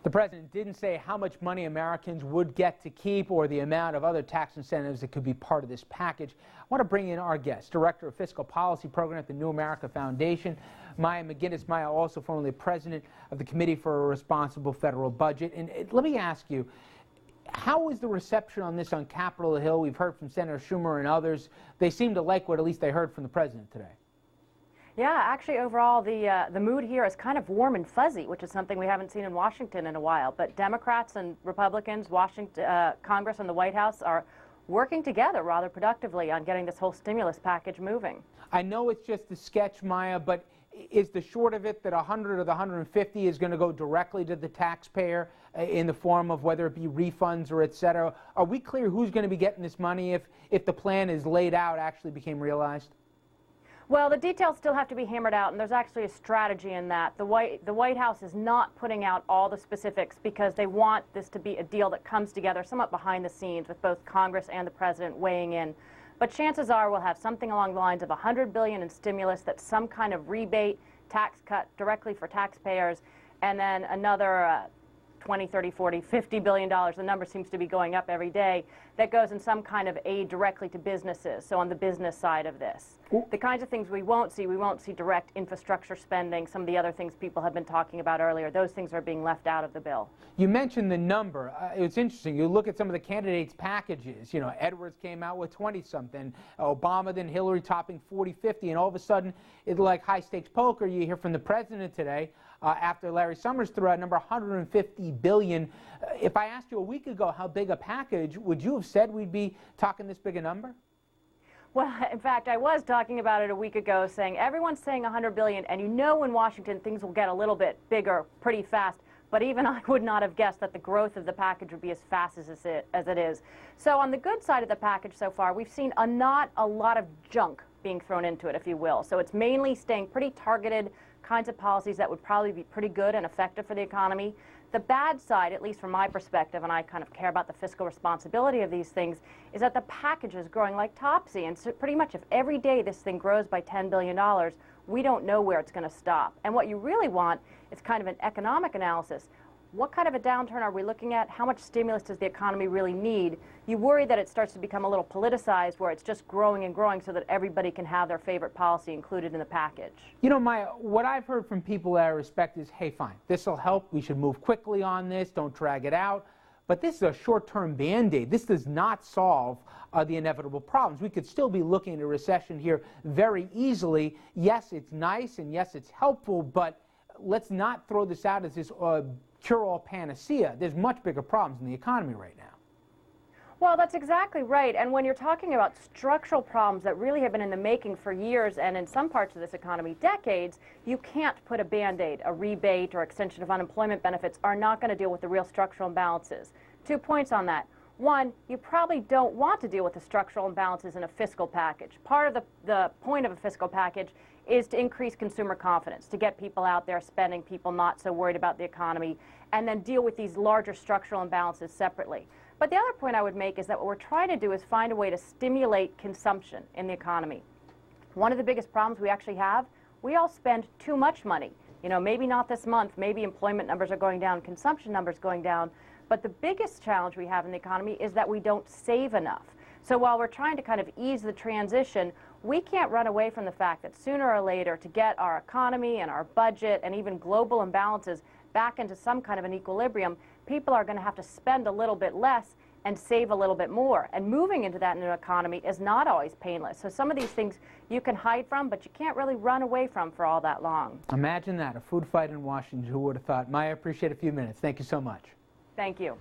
The president didn't say how much money Americans would get to keep or the amount of other tax incentives that could be part of this package. I want to bring in our guest, Director of Fiscal Policy Program at the New America Foundation, Maya MacGuineas. Maya, also formerly president of the Committee for a Responsible Federal Budget. And let me ask you, how was the reception on this on Capitol Hill? We've heard from Senator Schumer and others. They seem to like what at least they heard from the president today. Yeah, actually, overall, the mood here is kind of warm and fuzzy, which is something we haven't seen in Washington in a while. But Democrats and Republicans, Congress and the White House are working together rather productively on getting this whole stimulus package moving. I know it's just a sketch, Maya, but is the short of it that 100 of the 150 is going to go directly to the taxpayer in the form of whether it be refunds or et cetera? Are we clear who's going to be getting this money if the plan is laid out actually became realized? Well, the details still have to be hammered out, and there's actually a strategy in that. The White House is not putting out all the specifics because they want this to be a deal that comes together somewhat behind the scenes with both Congress and the president weighing in. But chances are we'll have something along the lines of $100 billion in stimulus that's some kind of rebate, tax cut directly for taxpayers, and then another 20, 30, 40, $50 billion, the number seems to be going up every day, that goes in some kind of aid directly to businesses, so on the business side of this. The kinds of things we won't see direct infrastructure spending, some of the other things people have been talking about earlier. Those things are being left out of the bill. You mentioned the number. It's interesting. You look at some of the candidates' packages. You know, Edwards came out with 20-something, Obama, then Hillary topping 40, 50, and all of a sudden, it's like high-stakes poker. You hear from the president today, after Larry Summers threw out number $150 billion. If I asked you a week ago how big a package, would you have said we'd be talking this big a number? Well, in fact, I was talking about it a week ago, saying everyone's saying $100 billion, and you know in Washington things will get a little bit bigger pretty fast. But even I would not have guessed that the growth of the package would be as fast as it is. So on the good side of the package so far, we've seen not a lot of junk being thrown into it, if you will. So it's mainly staying pretty targeted kinds of policies that would probably be pretty good and effective for the economy. The bad side, at least from my perspective, and I kind of care about the fiscal responsibility of these things, is that the package is growing like topsy. And so pretty much if every day this thing grows by $10 billion, we don't know where it's going to stop. And what you really want is kind of an economic analysis. What kind of a downturn are we looking at? How much stimulus does the economy really need? You worry that it starts to become a little politicized, where it's just growing and growing so that everybody can have their favorite policy included in the package. You know, Maya, what I've heard from people that I respect is, hey, fine, this will help. We should move quickly on this. Don't drag it out. But this is a short-term Band-Aid. This does not solve the inevitable problems. We could still be looking at a recession here very easily. Yes, it's nice, and yes, it's helpful, but let's not throw this out as this cure-all panacea. There's much bigger problems in the economy right now. Well, that's exactly right. And when you're talking about structural problems that really have been in the making for years, and in some parts of this economy, decades, you can't put a Band-Aid, a rebate, or extension of unemployment benefits are not going to deal with the real structural imbalances. 2 points on that. One, you probably don't want to deal with the structural imbalances in a fiscal package. Part of the point of a fiscal package is to increase consumer confidence, to get people out there spending, people not so worried about the economy, and then deal with these larger structural imbalances separately. But the other point I would make is that what we're trying to do is find a way to stimulate consumption in the economy. One of the biggest problems we actually have, we all spend too much money. You know, maybe not this month, maybe employment numbers are going down, consumption numbers going down, but the biggest challenge we have in the economy is that we don't save enough. So while we're trying to kind of ease the transition, we can't run away from the fact that sooner or later, to get our economy and our budget and even global imbalances back into some kind of an equilibrium, people are going to have to spend a little bit less and save a little bit more. And moving into that new economy is not always painless. So some of these things you can hide from, but you can't really run away from for all that long. Imagine that, a food fight in Washington. Who would have thought? Maya, I appreciate a few minutes. Thank you so much. Thank you.